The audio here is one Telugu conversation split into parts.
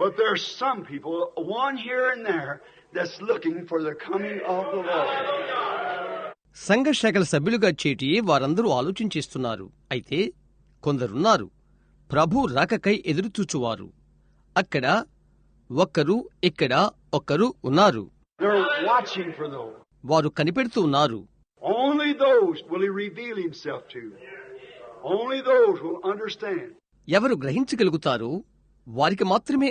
But there's some people, one here and there, that's looking for the coming of the Lord. సంఘ శాఖల సభ్యులుగా చేటి వారందరూ ఆలోచించేస్తున్నారు. అయితే కొందరున్నారు ప్రభు రాకకై ఎదురుచూచువారు. అక్కడ ఒక్కరు, ఇక్కడ ఒక్కరు ఉన్నారు. They're watching for those. వారు కనిపెడుతూ ఉన్నారు. Only those will He reveal Himself to. Only those will understand. ఎవరు గ్రహించగలుగుతారో వారికి మాత్రమే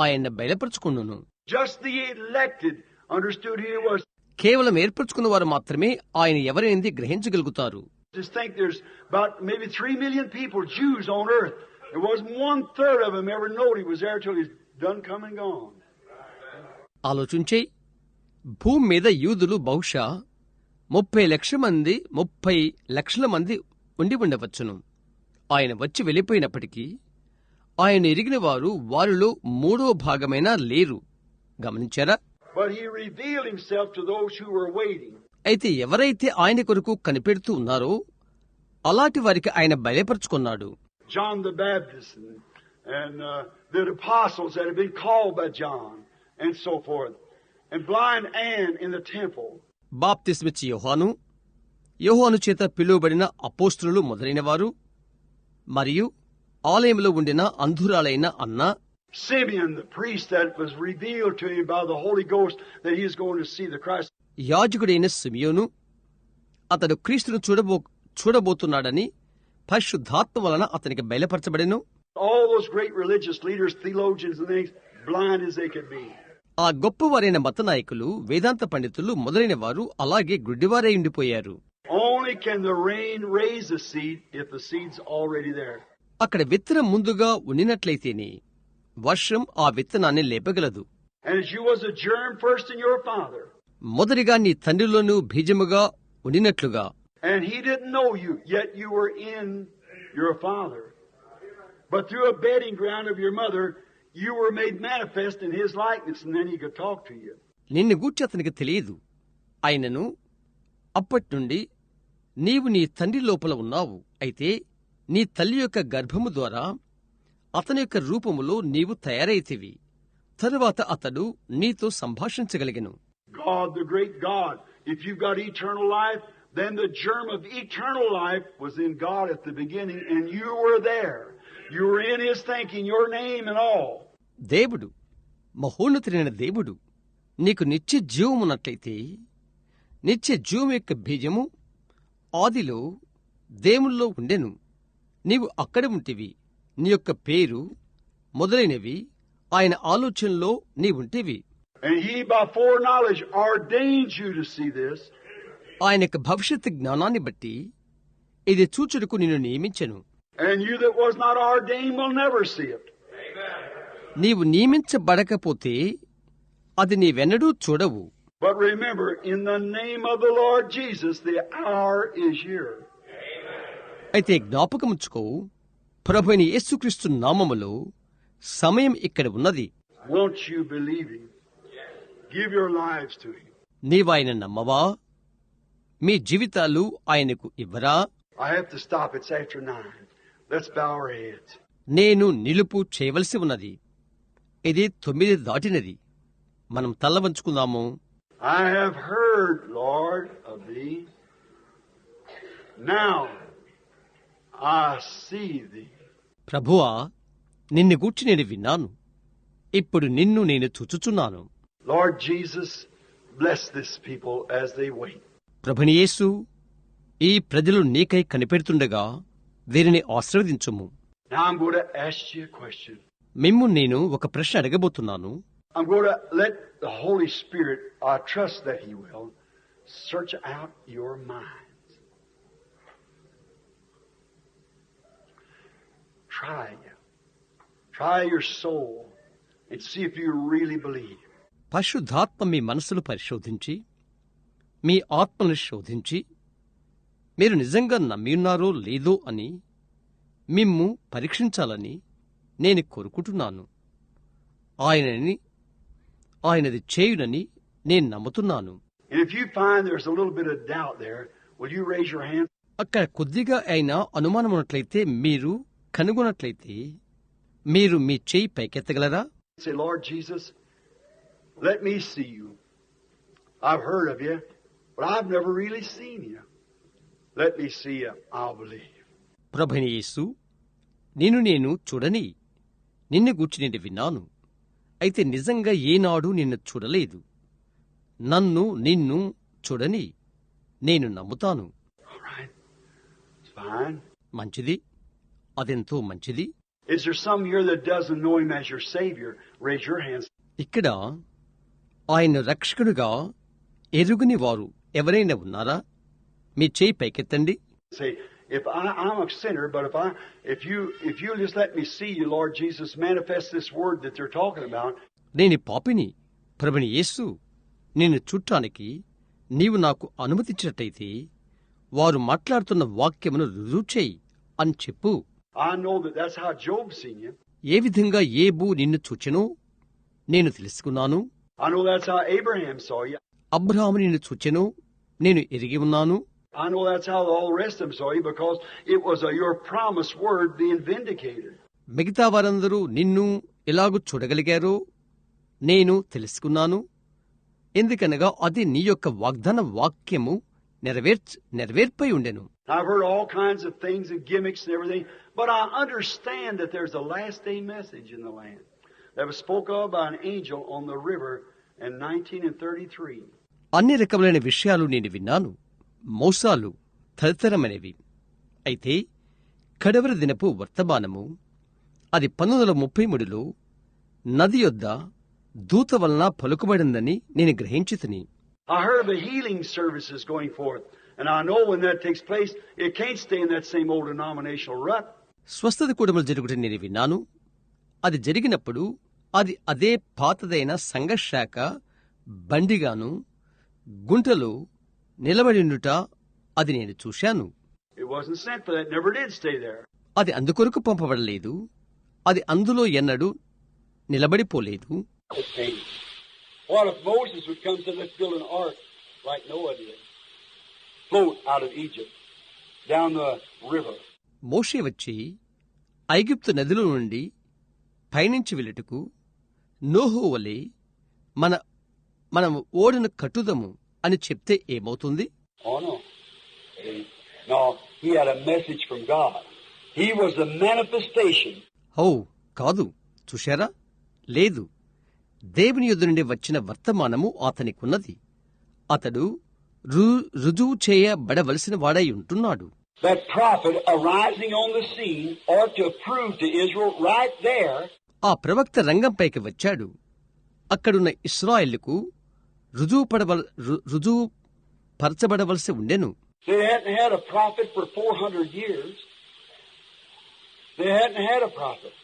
ఆయన బయలుపరుచుకును. Just the elected understood He was. కేవలం ఏర్పరచుకున్న వారు మాత్రమే ఆయన ఎవరైంది గ్రహించగలుగుతారు. Just think there's about maybe 3 million people, Jews on earth. There wasn't 1/3 of them ever knowed He was there till He's done come and gone. ఆలోచించే భూమి మీద యూదులు బహుశా 30 లక్షల మంది ఉండి ఉండవచ్చును. ఆయన వచ్చి వెళ్ళిపోయినప్పటికీ ఆయన ఎరిగిన వారు వారిలో 3/3 లేరు. గమనించారా? But He revealed Himself to those who were waiting. అయితే ఎవరైతే ఆయన కొరకు కనిపెడుతూ ఉన్నారో అలాంటి వారికి ఆయన బయలుపరుచుకున్నాడు. John the Baptist and the apostles that had been called by John and so forth. And blind Anne in the temple. బాప్తిస్మిచ్చి యోహాను చేత పిలువబడిన అపోస్తలులు మొదలైనవారు మరియు ఆలయంలో ఉండిన అంధురాలైన అన్న, Simeon the priest that was revealed to him by the Holy Ghost that he is going to see the Christ. యాజకుడైన సిమియోను అతడు క్రీస్తును చూడబోతున్నాడని పరిశుద్ధాత్మ వలన అతనికి బయలుపరచబడెను. All those great religious leaders, theologians and things, blind as they could be. ఆ గొప్పవారైన మత నాయకులు, వేదాంత పండితులు మొదలైన వారు అలాగే గుడ్డివారై ఉండిపోయారు. Only can the rain raise the seed if the seed's already there. అక్కడ విత్తనం ముందుగా ఉండినట్లయితేనే వర్షం ఆ విత్తనాన్ని లేపగలదు. And as you was a germ first in your father. మొదటిగా నీ తండ్రిలోనూ బీజముగా ఉండినట్లుగా. And he didn't know you, yet you were in your father. But through a bedding ground of your mother, you were made manifest in his likeness, and then he could talk to you. నిన్ను గూర్చి అతనికి తెలియదు. ఆయనను అప్పటి నుండి నీవు నీ తండ్రి లోపల ఉన్నావు. అయితే నీ తల్లి యొక్క గర్భము ద్వారా అతని యొక్క రూపములో నీవు తయారైతివి. తరువాత అతడు నీతో సంభాషించగలిగెను. God, the great God, if you've got eternal life, then the germ of eternal life was in God at the beginning, and you were there. You were in his thinking, your name and all. దేవుడు, మహోన్నతుడైన దేవుడు, నీకు నిత్య జీవమున్నట్లయితే నిత్య జీవం యొక్క బీజము ఆదిలో దేవుల్లో ఉండెను. నీవు అక్కడ ఉంటివి. నీ యొక్క పేరు మొదలైనవి ఆయన ఆలోచనలో నీవుంటివి. And he by foreknowledge ordained you to see this. ఆయన యొక్క భవిష్యత్తు జ్ఞానాన్ని బట్టి ఇది చూచుటకు నిన్ను నియమించెను. And you that was not ordained will never see it. నీవు నియమించబడకపోతే అది నీవెన్నడూ చూడవు. But remember, in the name of the Lord Jesus, the hour is here. అయితే జ్ఞాపకముంచుకో, ప్రభువైన యేసుక్రీస్తు నామములో సమయం ఇక్కడ ఉన్నది. Won't you believe him? Give your lives to him. నీవాయన నమ్మవా? మీ జీవితాలు ఆయనకు ఇవ్వరా? I have to stop. It's after 9. Let's bow our heads. నేను నిలుపు చేయవలసి ఉన్నది. ఇది 9 దాటినది. మనం తల్ల వంచుకుందాము. I have heard, Lord, of thee. Now I see thee. ప్రభువా, నిన్ను గూర్చి నేను విన్నాను. ఇప్పుడు నిన్ను నేను చూచుచున్నాను. Lord Jesus, bless this people as they wait. ప్రభుని యేసు, ఈ ప్రజలు నీకై కనిపెడుతుండగా వీరిని ఆశీర్వదించుము. Now I'm going to ask you a question. మిమ్ము నేను ఒక ప్రశ్న అడగబోతున్నాను. I'm going to let the Holy Spirit, I trust that He will, search out your minds. Try your soul and see if you really believe. పరిశుద్ధాత్మ మీ మనసులు పరిశోధించి, మీ ఆత్మను శోధించి, మీరు నిజంగా నమ్మియున్నారో లేదో అని మిమ్ము పరీక్షించాలని నేను కోరుకుంటున్నాను. ఆయనది చేయునని నేను నమ్ముతున్నాను. If you find there's a little bit of doubt there, will you raise your hand? అక్కడ కొద్దిగా అయినా అనుమానం ఉన్నట్లయితే, మీరు కనుగొన్నట్లయితే మీరు మీ చేయి పైకెత్తగలరా? Say, Lord Jesus, let me see you. I've heard of you, but I've never really seen you. Let me see you. I'll believe. ప్రభువైన యేసు, నేను చూడని, నిన్ను గూర్చి నేను విన్నాను, అయితే నిజంగా ఏనాడు నిన్ను చూడలేదు. నిన్ను చూడని నేను నమ్ముతాను. మంచిది, అదెంతో మంచిది. Is there some here that doesn't know him as your Savior? Raise your hands. ఇక్కడ ఆయన రక్షకుడుగా ఎరుగని వారు ఎవరైనా ఉన్నారా? మీ చేయి పైకెత్తండి. Say, I'm a sinner, but if you just let me see you, Lord Jesus, manifest this word that they're talking about. నేను పాపిని, ప్రభువైన యేసు, నిన్ను చూడటానికి నీవు నాకు అనుమతించినట్టయితే వారు మాట్లాడుతున్న వాక్యమును రుజువు చేయి అని చెప్పు. I know that's how Job seen you. ఏ విధంగా యేబు నిన్ను చూచెనో నేను తెలుసుకున్నాను. I know that's how Abraham saw you. Abraham నిన్ను చూచెనో నేను ఎరిగి ఉన్నాను. I know that's how all the rest of them saw you, because it was your promised word being vindicated. మిగతా వారందరూ నిన్ను ఎలాగూ చూడగలిగారో నేను తెలుసుకున్నాను. ఎందుకనగా అది నీ యొక్క వాగ్దాన వాక్యము నెరవేర్పై ఉండెను. I've heard all kinds of things and gimmicks and everything, but I understand that there's a last day message in the land that was spoke of by an angel on the river in 1933. అన్ని రకములైన విషయాలు నేను విన్నాను, మోసాలు తదితరమైనవి. అయితే కడవరి దినపు వర్తమానము అది 1933లో నది యొద్ద దూత వలన పలుకుబడిందని నేను గ్రహించితిని. I heard of the healing services going forth, and I know when that takes place, it can't stay in that same old denominational rut. స్వస్థత కూడములు జరుగుటని నేను విన్నాను. అది జరిగినప్పుడు అది అదే పాతదైన సంఘశాఖ బండిగాను గుంటలో నిలబడినుట అది నేను చూశాను. It wasn't sent for that, never did stay there. అది అందుకొరకు పంపబడలేదు, అది అందులో ఎన్నడూ నిలబడిపోలేదు. What if Moses would come to let's build an ark like Noah did, float out of Egypt down the river. మోషే వచ్చి ఐగుప్తు నదిలో నుండి పైనుంచి వెళ్ళుటకు నోహు వలె మనం ఓడను కట్టుదము అని చెప్తే ఏమవుతుంది? Oh no. No, he had a message from God. He was the manifestation. కాదు, చూశారా? లేదు, దేవుని యొద్ద నుండి వచ్చిన వర్తమానము అతనికున్నది. అతడు రుజువు చేయబడవలసిన వాడై ఉంటున్నాడు. That prophet arising on the scene ought to prove to Israel right there. ఆ ప్రవక్త రంగంపైకి వచ్చాడు. అక్కడున్న ఇశ్రాయేలుకు రుజువు పరచబడవలసి ఉండెను. They hadn't had a prophet for 400 years. They hadn't had a prophet.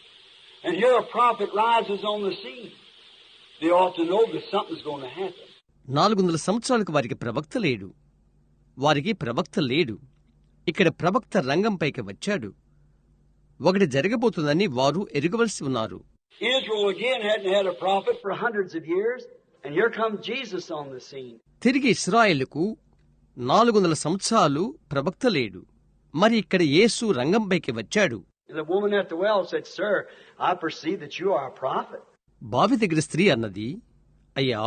And here a prophet rises on the scene. They ought to know that something's going to happen. 400 సంవత్సరాలకు వారికి ప్రవక్త లేడు. ఇక్కడ ప్రవక్త రంగంపైకి వచ్చాడు. ఒకటి జరగబోతుందని వారు ఎరుగవలసి ఉన్నారు. Israel again hadn't had a prophet for hundreds of years, and here comes Jesus on the scene. తిరిగి ఇశ్రాయేలుకు 400 సంవత్సరాలు ప్రవక్త లేడు. మరి ఇక్కడ యేసు రంగంపైకి వచ్చాడు. The woman at the well said, "Sir, I perceive that you are a prophet." బావి దగ్గర స్త్రీ అన్నది, అయ్యా,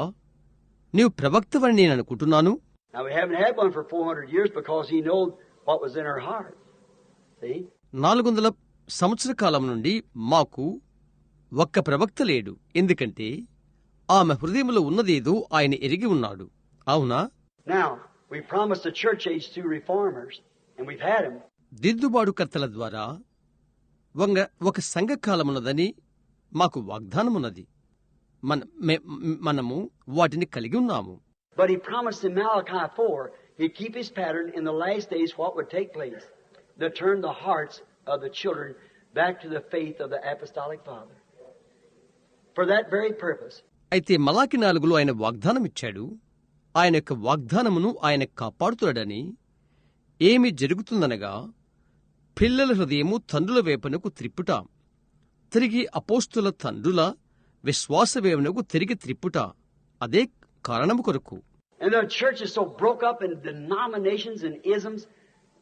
నీవు ప్రవక్తవని నేను అనుకుంటున్నాను. Now we haven't had one for 400 years because he knows what was in her heart. See? 400 సంవత్సర కాలం నుండి మాకు ఒక్క ప్రవక్త లేడు. ఎందుకంటే ఆమె హృదయంలో ఉన్నదేదో ఆయన ఎరిగి ఉన్నాడు. అవునా? Now, we promised the church age 2 reformers, and we've had them. దిద్దుబాటుకర్తల ద్వారా ఒక సంఘకాలమున్నదని మాకు వాగ్దానమున్నది. మనము వాటిని కలిగి ఉన్నాము. But he promised in Malachi 4, he'd keep his pattern in the last days what would take place, to turn the hearts of the children back to the faith of the apostolic father. For that very purpose. అయితే మలాకి 4లో ఆయన వాగ్దానం ఇచ్చాడు. ఆయన యొక్క వాగ్దానమును ఆయన కాపాడుతాడని. ఏమి జరుగుతుందనగా, పిల్లల హృదయము తండ్రుల వేపునకు త్రిప్పుట, తిరిగి అపోస్తుల తండ్రుల విశ్వాస వేపునకు తిరిగి త్రిప్పుట. అదే కారణము కొరకు. And the church is so broke up in denominations and isms,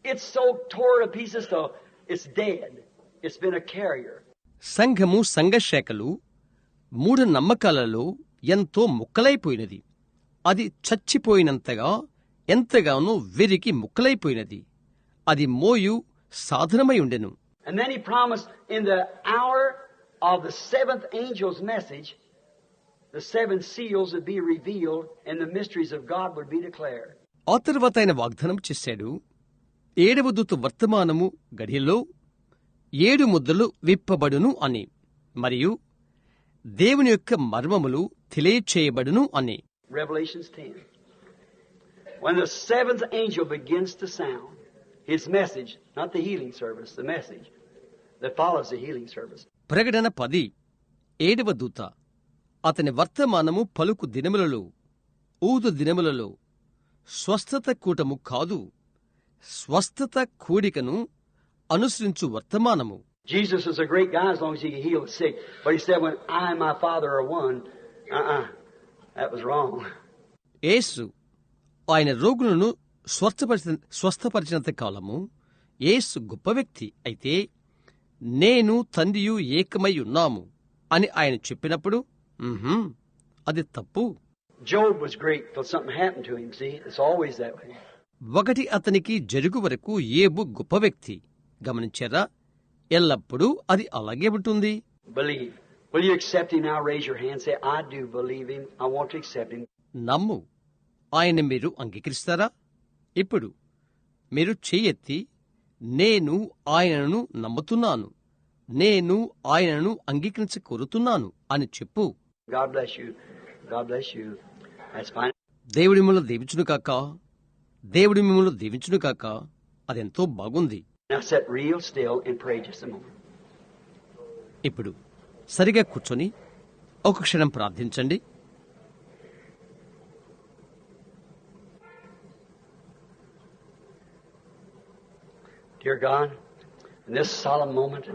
it's so torn to pieces, so it's dead. It's been a carrier. సంఘము సంఘశాఖలు మూఢనమ్మకాలలో ఎంతో ముక్కలైపోయినది. అది చచ్చిపోయినంతగా ఎంతగానో వెరికి ముక్కలైపోయినది. అది మోయు సాధనమై ఉండెను. And then he promised in the hour of the seventh angel's message, the seven seals would be revealed and the mysteries of God would be declared. ఆ తర్వాత ఆయన వాగ్దానం చేశాడు, 7వ దూత వర్తమానము గడియల్లో 7 ముద్దలు విప్పబడును అని, మరియు దేవుని యొక్క మర్మములు తెలియచేయబడును అని. Revelations 10. When the seventh angel begins to sound his message, not the healing service, the message that follows the healing service. ప్రకటన 10, 7వ దూత అతని వర్తమానము పలుకు దినములలో, ఊదు దినములలో స్వస్థత కూటము కాదు, స్వస్థత కూడికను అనుసరించు వర్తమానము. Jesus is a great guy as long as he can heal the sick. But he said when I and my Father are one, that was wrong. యేసు ఆయన రోగులను స్వస్థపరిచినంత కాలము యేసు గొప్ప వ్యక్తి. అయితే నేను తండ్రియు ఏకమై ఉన్నాము అని ఆయన చెప్పినప్పుడు అది తప్పు. Job was great till something happened to him. See, it's always that way. ఒకటి అతనికి జరుగు వరకు ఏబు గొప్ప వ్యక్తి. గమనించారా? ఎల్లప్పుడూ అది అలాగే ఉంటుంది. Believe. Will you accept him now? Raise your hand. Say, I do believe him. I want to accept him. నమ్ము. ఆయన మీరు అంగీకరిస్తారా? ఇప్పుడు మీరు చెయ్యెత్తి, నేను ఆయనను నమ్ముతున్నాను, నేను ఆయనను అంగీకరించ కోరుతున్నాను అని చెప్పు. God bless you. God bless you. That's fine. దేవుడి మిమ్మల్ని దీవించును కాక, దేవుడి మిమ్మల్ని దీవించును కాక. అదెంతో బాగుంది. Now sit real still and pray just a moment. ఇప్పుడు సరిగా కూర్చొని ఒక క్షణం ప్రార్థించండి. Dear God, in this solemn moment,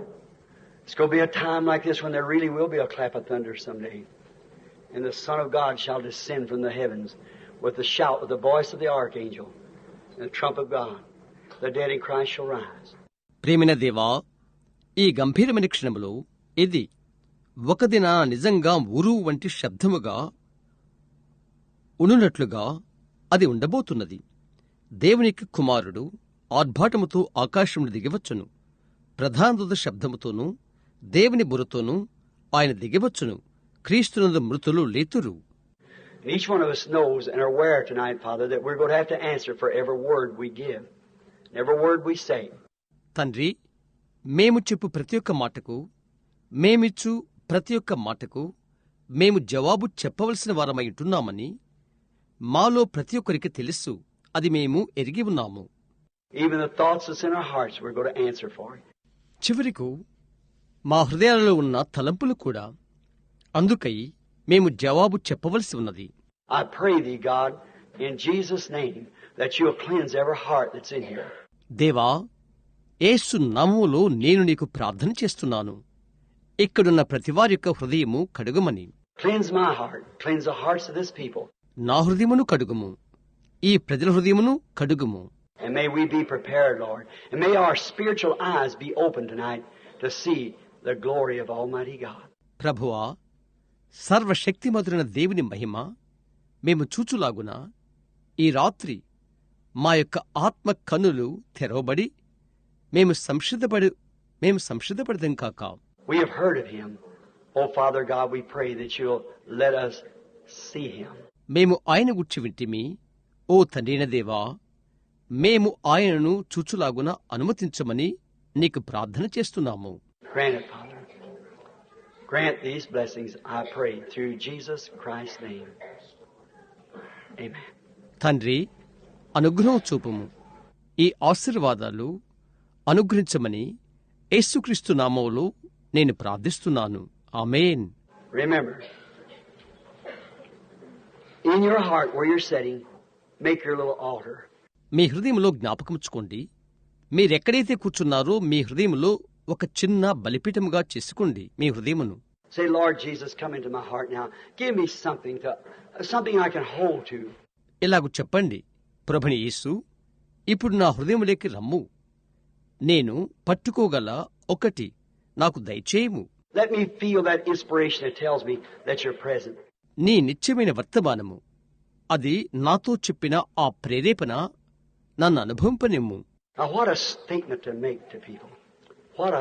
it's going to be a time like this when there really will be a clap of thunder someday. And the Son of God shall descend from the heavens with the shout, with the voice of the archangel, and the trump of God. The dead in Christ shall rise. ప్రేమిన దేవా, ఈ గంభీరమైన క్షణములో ఇది ఒక దిన నిజంగా ఉరువు వంటి శబ్దముగా ఉండునట్లుగా అది ఉండబోతున్నది. దేవునికి కుమారుడు ఆర్భాటముతో ఆకాశమును దిగివచ్చును, ప్రధానదూత శబ్దముతోనూ దేవుని బురతోనూ ఆయన దిగివచ్చును, క్రీస్తునందు మృతులు లేతురు. Each one of us knows and are aware tonight, Father, that we're going to have to answer for every word we give, every word we say. తండ్రి, మేము చెప్పు ప్రతి ఒక్క మాటకు, మేమిచ్చు ప్రతి ఒక్క మాటకు మేము జవాబు చెప్పవలసిన వారమై ఉంటున్నామని మాలో ప్రతి ఒక్కరికి తెలుసు. అది మేము ఎరిగి ఉన్నాము. Even the thoughts that's in our hearts, we're going to answer for it. చివరకు మా హృదయాలలో ఉన్న తలంపులు కూడా, అందుకై మేము జవాబు చెప్పవలసి ఉన్నది. I pray thee, God, in Jesus' name, that you'll cleanse every heart that's in here. దేవా, యేసు నామములో నేను నీకు ప్రార్థన చేస్తున్నాను, ఇక్కడున్న ప్రతివారి యొక్క హృదయము కడుగుమని. Cleanse my heart. Cleanse the hearts of this people. నా హృదయమును కడుగుము, ఈ ప్రజల హృదయమును కడుగుము. And may we be prepared, Lord. And may our spiritual eyes be open tonight to see the glory of Almighty God. ప్రభువా, సర్వశక్తిమంతుడైన దేవుని మహిమ మేము చూచులాగున ఈ రాత్రి మా యొక్క ఆత్మ కన్నులు తెరవబడి మేము సంసిద్ధపడదాం కాక. We have heard of him. Oh, Father God, we pray that you'll let us see him. మేము ఆయన గురించి వింటిమి. ఓ తండ్రిన దేవా, మేము ఆయనను చూచులాగున అనుమతించమని నీకు ప్రార్థన చేస్తున్నాము. Grant it, Father. Grant these blessings, I pray, through Jesus Christ's name. Amen. తండ్రి, అనుగ్రహం చూపుము. ఈ ఆశీర్వాదాలు అనుగ్రహించమని యేసుక్రీస్తు నామములో నేను ప్రార్థిస్తున్నాను. ఆమేన్. Remember, in your heart where you're sitting, make your little altar. మీ హృదయంలో జ్ఞాపకముచ్చుకోండి. మీరెక్కడైతే కూర్చున్నారో మీ హృదయంలో ఒక చిన్న బలిపీఠముగా చేసుకోండి మీ హృదయమును. Say, Lord Jesus, come into my heart now. Give me something I can hold to. ఇలాగు చెప్పండి, ప్రభుని యేసు, ఇప్పుడు నా హృదయములోకి రమ్ము. నేను పట్టుకోగల ఒకటి నాకు దయచేయము. Let me feel that inspiration that tells me that you're present. నీ నిత్యమైన వర్తమానము అది నాతో చెప్పిన ఆ ప్రేరేపణ నన్ను అనుభవింపనిమ్ము. Now, what a statement to make to people. What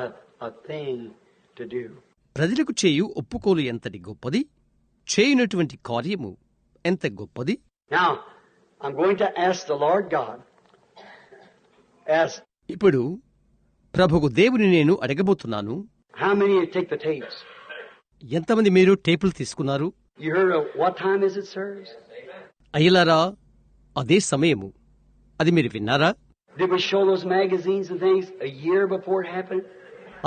a thing to do. ప్రజలకు చేయు ఒప్పుకోలు ఎంతటి గొప్పది, చేయునటువంటి కార్యము ఎంత గొప్పది. Now, I'm going to ask the Lord God, as ఇప్పుడు ప్రభువు దేవుని నేను అడగబోతున్నాను, how many of you take the tapes? ఎంతమంది మీరు టేపులు తీసుకున్నారు? You heard of what time is it, sirs? అయ్యలారా, అదే సమయము, అది మీరు విన్నారా? Did we show those magazines and things a year before it happened?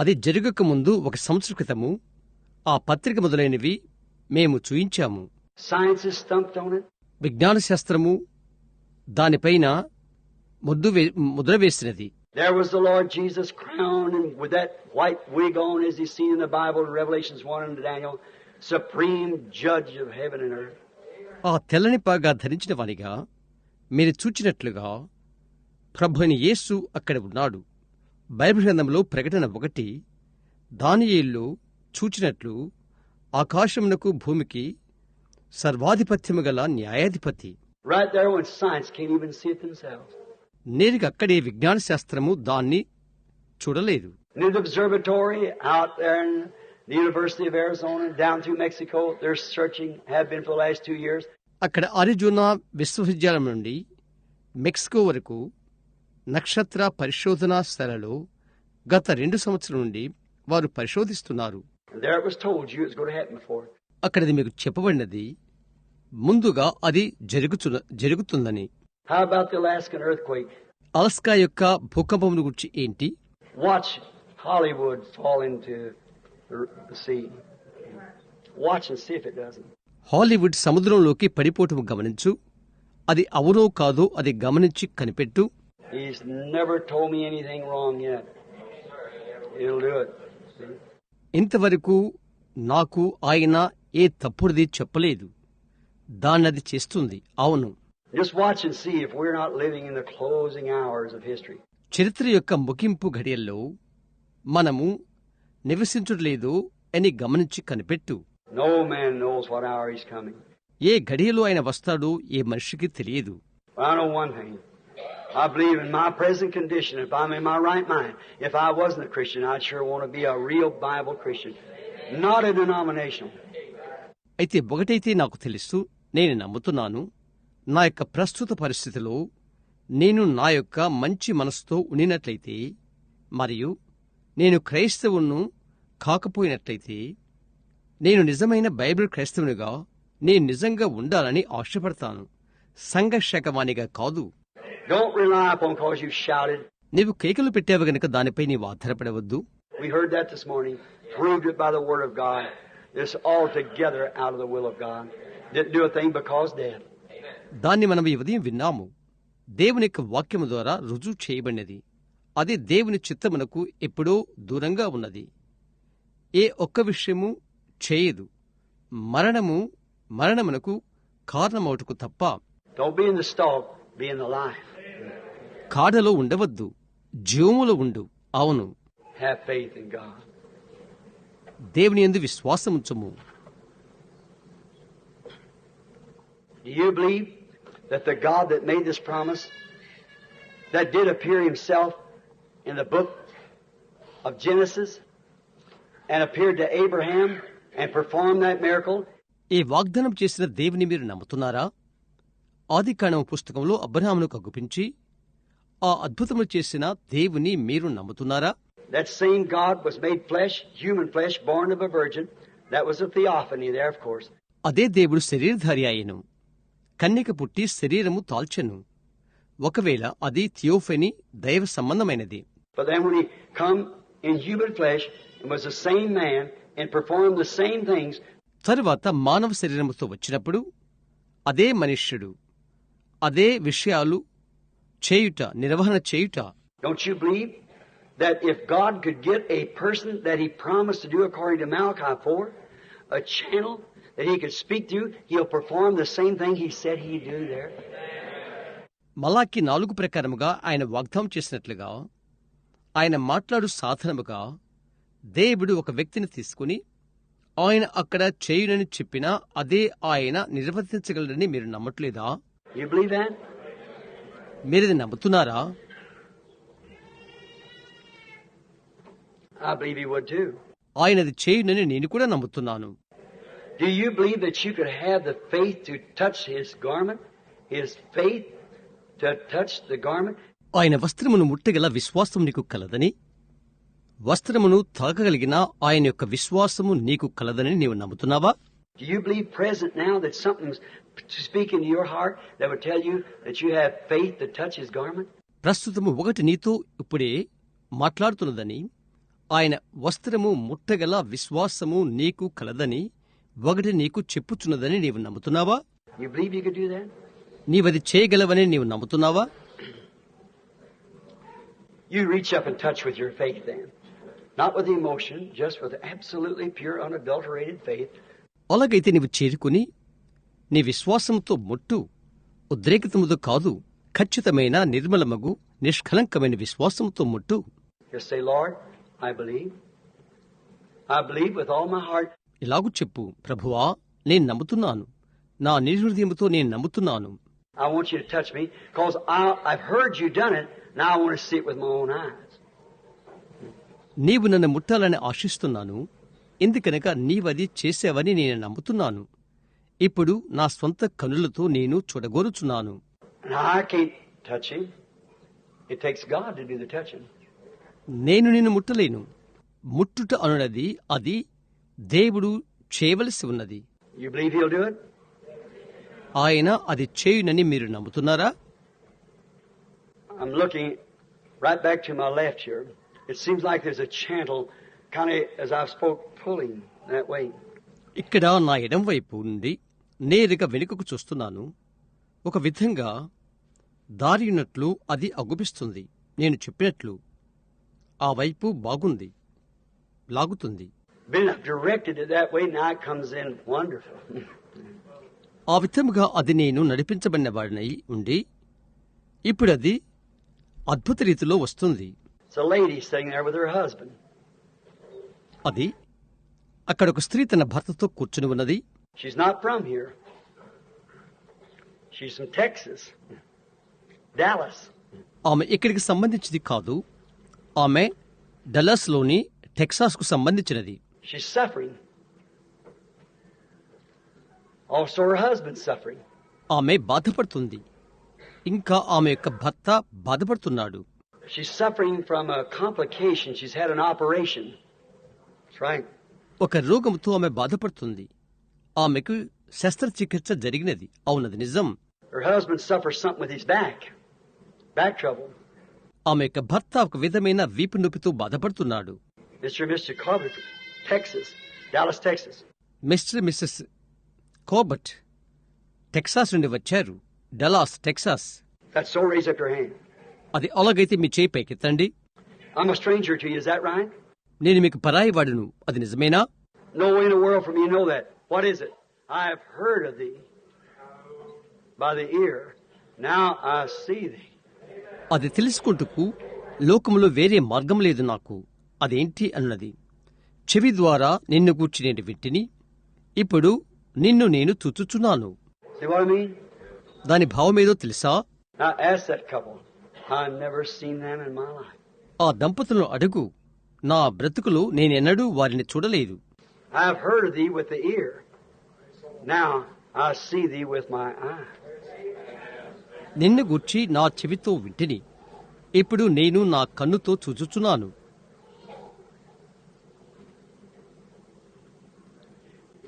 అది జరగక ముందు ఒక సంవత్సర క్రితము ఆ పత్రిక మొదలైనవి మేము చూయించాము. Science is stumped on it. విజ్ఞాన శాస్త్రము దానిపైన Mudra వేసినది. There was the Lord Jesus crowned and with that white wig on, as he's seen in the Bible in Revelations 1 and Daniel, supreme judge of heaven and earth. ఆ తెల్లని పాగా ధరించిన వానిగా మీరు చూచినట్లుగా ప్రభువైన యేసు అక్కడ ఉన్నాడు. బైబిల్ గ్రంథంలో ప్రకటన 1 దానియేలులో చూచినట్లు ఆకాశమునకు భూమికి సర్వాధిపత్యము గల న్యాయాధిపతి. Right there when science can't even see it themselves. నేరుగా అక్కడే విజ్ఞాన శాస్త్రము దాన్ని చూడలేదు. In the observatory out there in the University of Arizona, down through Mexico, they're searching, have been for the last 2 years. అక్కడ అరిజోనా విశ్వవిద్యాలయం నుండి మెక్సికో వరకు నక్షత్ర పరిశోధనా స్థలలో గత 2 సంవత్సరాల నుండి వారు పరిశోధిస్తున్నారు. And there it was told you it was going to happen before. అక్కడది మీకు చెప్పబడినది ముందుగా అది జరుగుతుందని. How about the Alaskan earthquake? Alaska యొక్క భూకంపం గురించి ఏంటి? Watch Hollywood fall into the sea. Watch and see if it doesn't. Hollywood సముద్రంలోకి పడిపోవటం గమనించు, అది అవునో కాదో అది గమనించి కనిపెట్టు. He's never told me anything wrong yet. He'll do it. See? ఇంతవరకు నాకు ఆయన ఏ తప్పుడుది చెప్పలేదు, దాన్నది చేస్తుంది. అవును, Just watch and see if we're not living in the closing hours of history. చరిత్ర యొక్క ముగింపు ఘడియల్లో మనము నివసించట్లేదు అని గమనించి కనిపెట్టు. No man knows what hour he's coming. ఏ ఘడియలో ఆయన వస్తాడో ఏ మనిషికి తెలియదు. But I know one thing. I believe in my present condition, if I'm in my right mind, if I wasn't a Christian, I'd sure want to be a real Bible Christian, not a denominational. అయితే ఒకటైతే నాకు తెలుసు, నేను నమ్ముతున్నాను, నా యొక్క ప్రస్తుత పరిస్థితిలో నేను నా యొక్క మంచి మనసుతో ఉండినట్లయితే మరియు నేను క్రైస్తవును కాకపోయినట్లయితే నేను నిజమైన బైబిల్ క్రైస్తవునిగా నేను నిజంగా ఉండాలని ఆశపడతాను, సంఘర్షకవానిగా కాదు. Don't rely upon cause you shouted. నీవు కేకలు పెట్టావు గనుక దానిపై నీవు ఆధారపడవద్దు. We heard that this morning. Proved it by the Word of God. It's altogether out of the will of God. Didn't do a thing because dead. దాన్ని మనం ఈ ఉదయం విన్నాము. దేవుని యొక్క వాక్యము ద్వారా రుజువు చేయబడినది. అది దేవుని చిత్తమునకు ఎప్పుడో దూరంగా ఉన్నది. ఏ ఒక్క విషయము చేయదు. మరణమునకు కారణమవుటకు తప్ప. Don't be in the stall, be in the life. కాడలో ఉండవద్దు, జీవములో ఉండు. అవును, Have faith in God. దేవుని యందు విశ్వాసముంచుము. Do you believe that the God that made this promise, that did appear himself in the book of Genesis and appeared to Abraham and performed that miracle? ఈ వాగ్దానం చేసిన దేవుని మీరు నమ్ముతున్నారా? ఆదికాండం పుస్తకంలో అబ్రహామును అగుపించి ఆ అద్భుతములు చేసిన దేవుని మీరు నమ్ముతున్నారా? That same God was made flesh, human flesh, born of a virgin. That was a theophany there, of course. అదే దేవుడు శరీరధారి అయ్యెను, కన్యక పుట్టి శరీరము తాల్చెను. ఒకవేళ అది థియోఫనీ, దైవ సంబంధమైనది. But then when he come in human flesh and was the same man and performed the same things. తరువాత మానవ శరీరముతో వచ్చినప్పుడు అదే మనుష్యుడు అదే విషయాలు చేయుట, నిర్వహణ చేయుట. Don't you believe that if God could get a person that he promised to do according to Malachi 4, a channel that he could speak to, he'll perform the same thing he said he'd do there? మలాకి 4 ప్రకారముగా ఆయన వాగ్దానం చేసినట్లుగా ఆయన మాట్లాడు సాధనముగా దేవుడు ఒక వ్యక్తిని తీసుకుని ఆయన అక్కడ చేయునని చెప్పినా అదే ఆయన నిర్వర్తించగలడని మీరు నమ్మట్లేదా? You believe that? మీరది నమ్ముతున్నారా? I believe he would too. ఆయనది చేయునని నేను కూడా నమ్ముతున్నాను. Do you believe that you could have the faith to touch his garment? His faith to touch the garment? ఆయన వస్త్రమును ముట్టగల విశ్వాసం నీకు కలదని, వస్త్రమును తాకగలిగిన ఆయన యొక్క విశ్వాసము నీకు కలదని నీవు నమ్ముతున్నావా? Do you believe present now that something's speaking to your heart that would tell you that you have faith to touch his garment? ప్రస్తుతము ఒకటి నీతో ఇప్పుడే మాట్లాడుతున్నదని, ఆయన వస్త్రము ముట్టగల విశ్వాసము నీకు కలదని ఒకటి నీకు చెప్పుచున్నదని నీవు నమ్ముతున్నావా? You believe you could do that? నీవది చేయగలవని నీవు నమ్ముతున్నావా? You reach up and touch with your faith then. Not with emotion, just with absolutely pure, unadulterated faith. అలాగైతే నీవు చేరుకుని నీ విశ్వాసంతో ముట్టు, ఉద్రేకితముతో కాదు, ఖచ్చితమైన నిర్మలమగు నిష్కలంకమైన విశ్వాసంతో ముట్టు. Just say, Lord, I believe. I believe with all my heart. ఇలాగు చెప్పు, ప్రభువా నేను నమ్ముతున్నాను, నా నిర్హృదయముతో నేను నమ్ముతున్నాను. I want you to touch me because I've heard you done it. Now I want to see it with my own eyes. నీవు నన్ను ముట్టాలని ఆశిస్తున్నాను, ఎందుకనగా నీవది చేసావని నేను నమ్ముతున్నాను. ఇప్పుడు నా స్వంత కనులతో నేను చూడగోరుచున్నాను. Now I can't touch him. It takes God to do the touching. నేను నిన్ను ముట్టలేను. ముట్టుట అనున్నది అది దేవుడు చేయవలసి ఉన్నది. You believe he'll do it? ఆయన అది చేయునని మీరు నమ్ముతున్నారా? I'm looking right back to my left here. It seems like there's a channel kind of, as I spoke, pulling that way. ఇక్కడ నా ఎడం వైపు నుండి నేరుగా వెనుకకు చూస్తున్నాను. ఒక విధంగా దారియున్నట్లు అది అగుపిస్తుంది. నేను చెప్పినట్లు ఆ వైపు బాగుంది, లాగుతుంది. Been directed it that way, now it comes in wonderful. ఆ విధముగా అది నేను నడిపించబడిన వాడినై ఉండి ఇప్పుడు అది అద్భుత రీతిలో వస్తుంది. It's a lady sitting there with her husband. అది అక్కడ ఒక స్త్రీ తన భర్తతో కూర్చుని ఉన్నది. She's not from here. She's from Texas, Dallas. ఆమె ఇక్కడికి సంబంధించింది కాదు. ఆమె డల్లాస్లోని టెక్సాస్కు సంబంధించినది. She's suffering. Also her husband's suffering. ఆమె బాధపడుతుంది. ఇంకా ఆమె యొక్క భర్త బాధపడుతున్నాడు. She's suffering from a complication. She's had an operation. That's right. ఒక రోగంతో ఆమె బాధపడుతుంది. ఆమెకు శస్త్రచికిత్స జరిగినది. అవునది నిజం. Her husband suffers something with his back trouble. ఆమె యొక్క భర్త ఒక విధమైన వీపు నొప్పితో బాధపడుతున్నాడు. Mr. and Mrs. Corbett, Texas, Dallas, Texas. Mr Mrs Corbett Texas నుండి వచ్చారు. Dallas, Texas. That's so. Raise up your hand. అది అలాగైతే మీ చేయి పైకెత్తండి. I'm a stranger to you. Is that right? నేను మీకు పరాయి వాడును. అది నిజమేనా? No way in the world for me to know that. What is it? I have heard of thee by the ear. Now I see thee. అది తెలుసుకుంటూ లోకములో వేరే మార్గం లేదు నాకు. అదేంటి అన్నది. చెవి ద్వారా నిన్ను గూర్చి నేను వింటిని, ఇప్పుడు నిన్ను నేను చూచుచున్నాను. See what I mean? దాని భావమేదో తెలుసా? Now ask that couple. I've never seen them in my life. ఆ దంపతులను అడుగు. నా బ్రతుకులో నేనెన్నడూ వారిని చూడలేదు. I have heard of thee with the ear. Now I see thee with my eye. నిన్ను గూర్చి నా చెవితో వింటిని, ఇప్పుడు నేను నా కన్నుతో చూచుచున్నాను.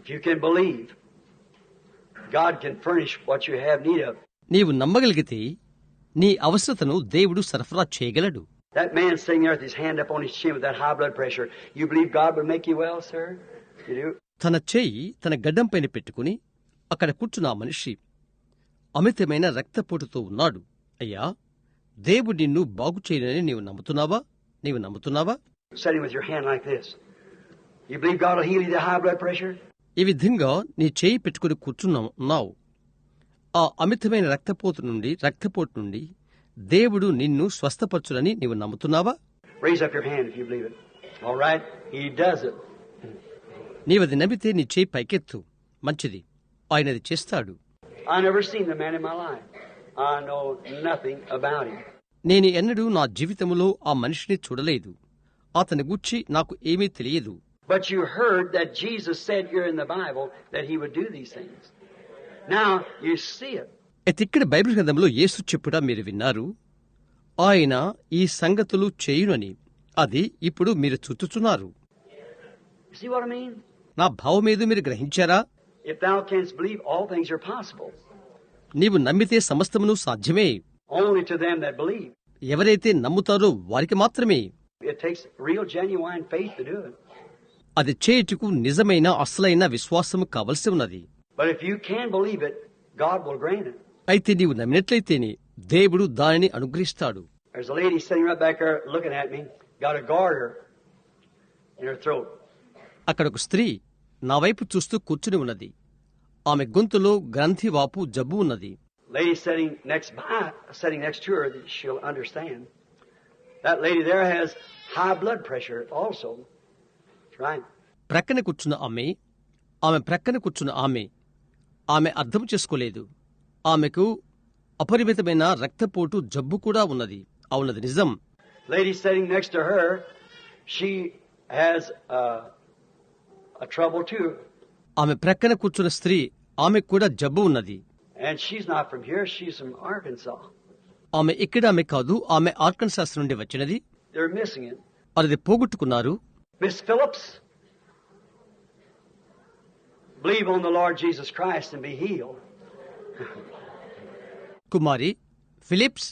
If you can believe, God can furnish what you have need of. నీవు నమ్మగలిగితే నీ అవసరతను దేవుడు సరఫరా చేయగలడు. That man sitting there with his hand up on his chin with that high blood pressure, you believe God will make you well, sir? You do? తన చేయి తన గడ్డం పైన పెట్టుకుని అక్కడ కూర్చున్న ఆ మనిషి అమితమైన రక్తపోటుతో ఉన్నాడు. అయ్యా, దేవుడు నిన్ను బాగు చేయనని నీవు నమ్ముతున్నావా? నీవు నమ్ముతున్నావా? Sitting with your hand like this. You believe God will heal you the high blood pressure? ఈ విధంగా నీ చేయి పెట్టుకుని కూర్చున్నావు. ఆ అమితమైన రక్తపోటు నుండి దేవుడు నిన్ను స్వస్థపరచునని నీవు నమ్ముతున్నావా? Raise up your hand if you believe it. All right? He does it. నీవది నమ్మితే నీ చేయి పైకెత్తు. మంచిది, ఆయనది చేస్తాడు. I never seen the man in my life. I know nothing about him. నేను ఎన్నడూ నా జీవితంలో ఆ మనిషిని చూడలేదు. అతని గూర్చి నాకు ఏమీ తెలియదు. But you heard that Jesus said here in the Bible that he would do these things. Now you see it. అయితే ఇక్కడ బైబిల్ గ్రంథంలో యేసు చెప్పుట మీరు విన్నారు. ఆయన ఈ సంగతులు చేయునని. అది ఇప్పుడు మీరు చూచుచున్నారు. See what I mean? నా భావమేదో మీరు గ్రహించారా? If thou canst believe, all things are possible. నీవు నమ్మితే సమస్తమును సాధ్యమే. Only to them that believe. ఎవరైతే నమ్ముతారో వారికి మాత్రమే. It takes real genuine faith to do it. అది చేయుటకు నిజమైన అసలైన విశ్వాసము కావలసి ఉన్నది. But if you can believe it, God will grant it. అయితే నీవు నమ్మినట్లయితేనే దేవుడు దానిని అనుగ్రహిస్తాడు. There's a lady sitting right back there looking at me, got a garter in her throat. అక్కడ ఒక స్త్రీ నా వైపు చూస్తూ కూర్చుని ఉన్నది. ఆమె గొంతులో గ్రంథివాపు జబ్బు ఉన్నది. Lady sitting next to her, she'll understand. That lady there has high blood pressure also. That's right. ప్రక్కన కూర్చున్న ఆమె ప్రక్కన కూర్చున్న ఆమె అర్థం చేసుకోలేదు. ఆమెకు అపరిమితమైన రక్తపోటు జబ్బు కూడా ఉన్నది. అవునది నిజం. Lady sitting next to her, she has a trouble too. ఆమె ప్రక్కన కూర్చున్న స్త్రీ ఆమెకు కూడా జబ్బు ఉన్నది. And she's not from here, she's from Arkansas. ఆమె ఆమె కాదు, ఆమె ఆర్కన్సాస్ నుండి వచ్చినది. They're missing it. అది పోగొట్టుకున్నారు. Miss Phillips, believe on the Lord Jesus Christ and be healed. Kumari Phillips,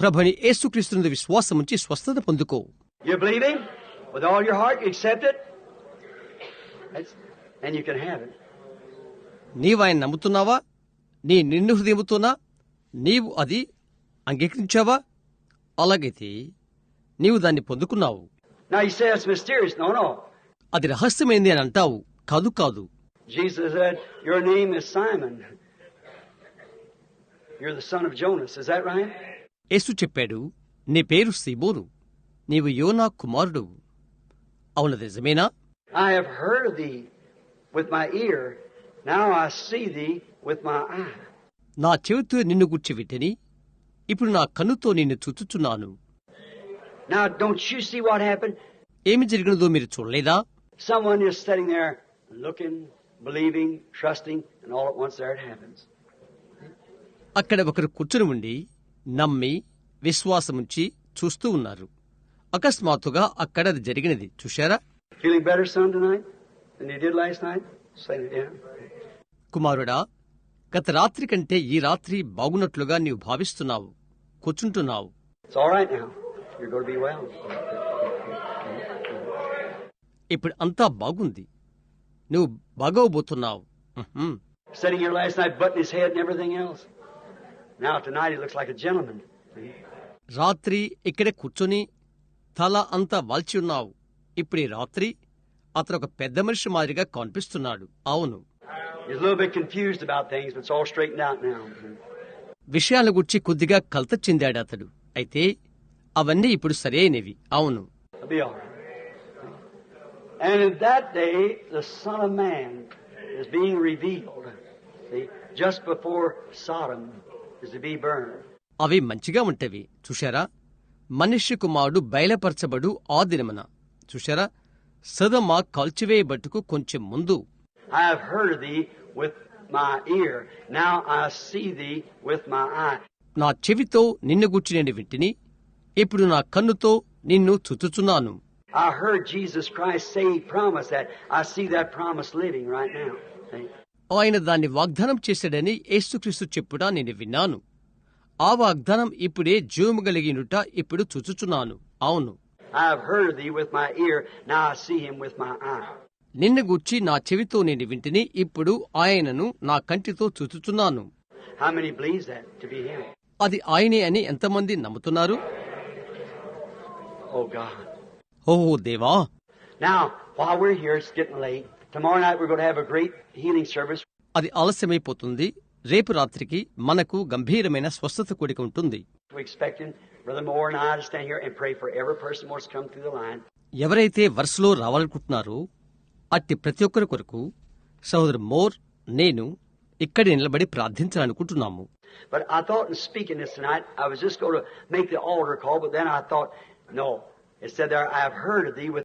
ప్రభుని యేసుక్రీస్తునందు విశ్వాసముంచి స్వస్థత పొందుకో. You believe him with all your heart, you accept it, and you can have it. నీవు ఆయన నమ్ముతున్నావా? నీ నిండు హృదయముతోనా నీవు అది అంగీకరించావా? అలాగైతే నీవు దాన్ని పొందుకున్నావు. Now you say it's mysterious. No. అది రహస్యమైంది అని అంటావు. కాదు కాదు. Jesus said, your name is Simon. You're the son of Jonas. Is that right? యేసు చెప్పాడు, నీ పేరు సీమోను, నీవు యోనా కుమారుడు. అవునది నిజమేనా? I have heard of thee with my ear. Now I see thee with my eye. నా చెవితో నిన్ను గుర్చి వింటిని, ఇప్పుడు నా కన్నుతో నిన్ను చూచుచున్నాను. Now don't you see what happened? ఏమి జరిగినదో మీరు చూడలేదా? Someone is sitting there looking, believing, trusting, and all at once there it happens. అక్కడ ఒకరు కూర్చుని ఉండి నమ్మి విశ్వాసముంచి చూస్తూ ఉన్నారు. అకస్మాత్తుగా అక్కడ అది జరిగినది. చూశారా? Feeling better son tonight than you did last night? Say it, yeah. కుమారుడా, గత రాత్రి కంటే ఈ రాత్రి బాగున్నట్లుగా నీవు భావిస్తున్నావు, కూర్చుంటున్నావు. It's all right now. You're going to be well. ఇప్పుడు అంతా బాగుంది, నువ్వు బాగోబోతున్నావు. Sitting here last night, butting his head and everything else. Now tonight he looks like a gentleman. రాత్రి ఇక్కడే కూర్చొని తల అంతా వాల్చి ఉన్నావు. ఇప్పుడు ఈ రాత్రి అతను ఒక పెద్ద మనిషి మాదిరిగా కనిపిస్తున్నాడు. అవును, He's a little bit confused about things, but it's all straightened out now. విషయాల గురించి కొద్దిగా కలత చెందాడు అతడు. అయితే అవన్నీ ఇప్పుడు సరైనవి. అవును. It'll be all right. And in that day, the Son of Man is being revealed. See, just before Sodom is to be burned. అవి మంచిగా ఉంటవి. చూశారా? మనుష్య కుమారుడు బయలుపరచబడు ఆ దినమున. చూశారా? సొదొమ కాల్చివేయబట్టుకు కొంచెం ముందు. I have heard thee with my ear. Now I see thee with my eye. నా చెవితో నిన్ను గూర్చి నేను వింటిని, ఇప్పుడు నా కన్నుతో నిన్ను చూచుచున్నాను. I heard Jesus Christ say he promised that. I see that promise living right now. See? ఆయన దాన్ని వాగ్దానం చేశాడని యేసుక్రీస్తు చెప్పుడా నేను విన్నాను. ఆ వాగ్దానం ఇప్పుడే జీవము కలిగినుట ఇప్పుడు చూచుచున్నాను. అవును. I have heard thee with my ear. Now I see him with my eye. నిన్ను గూర్చి నా చెవితో నేను వింటిని, ఇప్పుడు ఆయనను నా కంటితో చూచుచున్నాను. How many believes that to be him? అది ఆయనే అని ఎంతమంది నమ్ముతున్నారు? Oh God. ఓహో దేవా. Now, while we're here, it's getting late. Tomorrow night we're going to have a great healing service. అది ఆలస్యమైపోతుంది. రేపు రాత్రికి మనకు గంభీరమైన స్వస్థత కూడిక ఉంటుంది. We're expecting Brother Moore and I to stand here and pray for every person who wants to come through the line. ఎవరైతే వరుసలో రావాలనుకుంటున్నారో అట్టి ప్రతి ఒక్కరి కొరకు సహోదరు మోర్ నేను ఇక్కడ నిలబడి ప్రార్థించాలనుకుంటున్నాము. But I thought in speaking this tonight, I was just going to make the altar call, but then I thought, no. It said there, I have heard of thee with